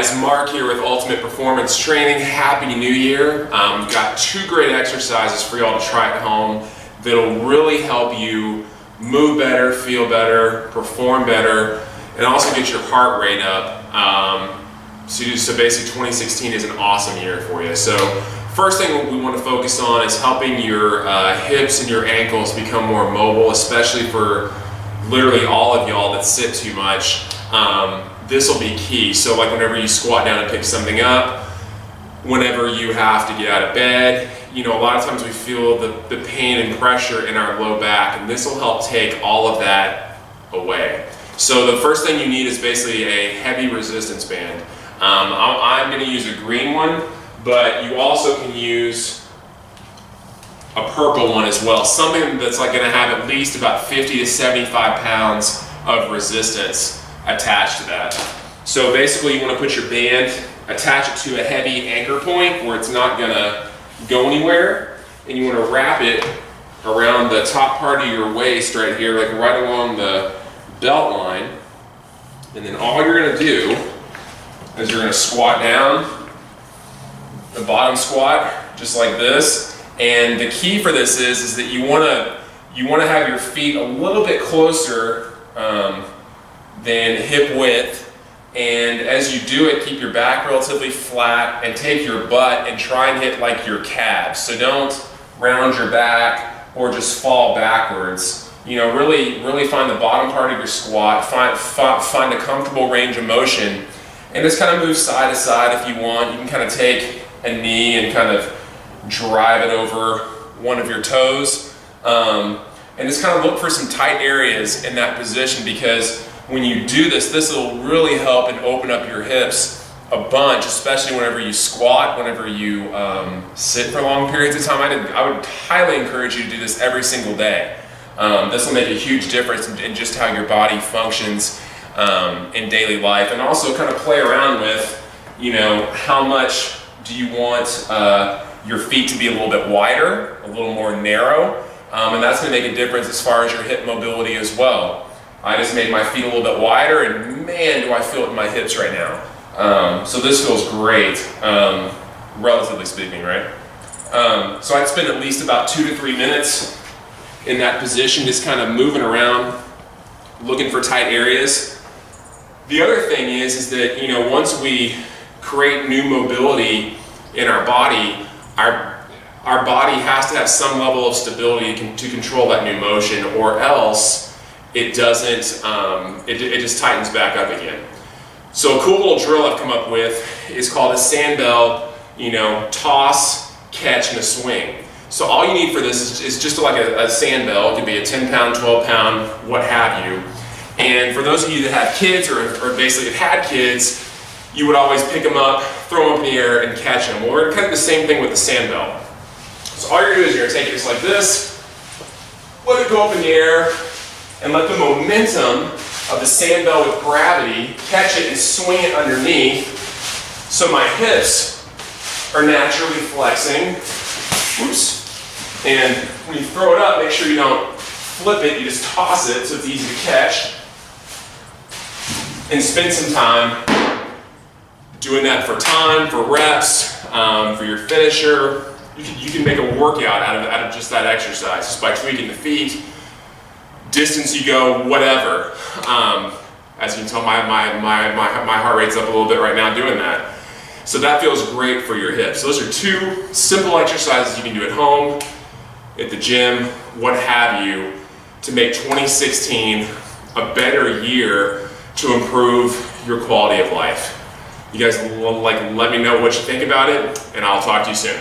guys, Mark here with Ultimate Performance Training. Happy New Year. We've got 2 great exercises for y'all to try at home that'll really help you move better, feel better, perform better, and also get your heart rate up. So basically 2016 is an awesome year for you. So first thing we want to focus on is helping your hips and your ankles become more mobile, especially for literally all of y'all that sit too much. This will be key. So like whenever you squat down and pick something up, whenever you have to get out of bed, you know, a lot of times we feel the pain and pressure in our low back, and this will help take all of that away. So the first thing you need is basically a heavy resistance band. I'm going to use a green one, but you also can use a purple one as well. Something that's like going to have at least about 50 to 75 pounds of resistance attached to that. So basically you want to put your band, attach it to a heavy anchor point where it's not going to go anywhere, and you want to wrap it around the top part of your waist right here, like right along the belt line. And then all you're going to do is you're going to squat down, the bottom squat, just like this. And the key for this is that you want to have your feet a little bit closer than hip width. And as you do it, keep your back relatively flat and take your butt and try and hit like your calves. So don't round your back or just fall backwards. You know, really find the bottom part of your squat, find a comfortable range of motion, and just kind of move side to side if you want. You can kind of take a knee and kind of drive it over one of your toes, and just kind of look for some tight areas in that position, because when you do this, this will really help and open up your hips a bunch, especially whenever you squat, whenever you sit for long periods of time. I would highly encourage you to do this every single day. This will make a huge difference in just how your body functions in daily life, and also kind of play around with, you know, how much do you want your feet to be a little bit wider, a little more narrow, and that's going to make a difference as far as your hip mobility as well. I just made my feet a little bit wider, and man, do I feel it in my hips right now. So this feels great, relatively speaking, right? So I'd spend at least about 2 to 3 minutes in that position, just kind of moving around, looking for tight areas. The other thing is that, you know, once we create new mobility in our body, our body has to have some level of stability to control that new motion, or else it doesn't, it just tightens back up again. So a cool little drill I've come up with is called a sandbell, you know, toss, catch, and a swing. So all you need for this is just like a sandbell. It could be a 10-pound, 12-pound, what have you. And for those of you that have kids, or basically have had kids, you would always pick them up, throw them up in the air, and catch them. Well, we're kind of the same thing with the sandbell. So all you're going to do is you're going to take it just like this, let it go up in the air, and let the momentum of the sandbell with gravity catch it and swing it underneath, so my hips are naturally flexing. Whoops. And when you throw it up, make sure you don't flip it, you just toss it so it's easy to catch. And spend some time doing that for time, for reps, for your finisher. You can make a workout out of just that exercise, just by tweaking the feet, distance you go, whatever. As you can tell, my heart rate's up a little bit right now doing that. So that feels great for your hips. So those are 2 simple exercises you can do at home, at the gym, what have you, to make 2016 a better year to improve your quality of life. You guys let me know what you think about it, and I'll talk to you soon.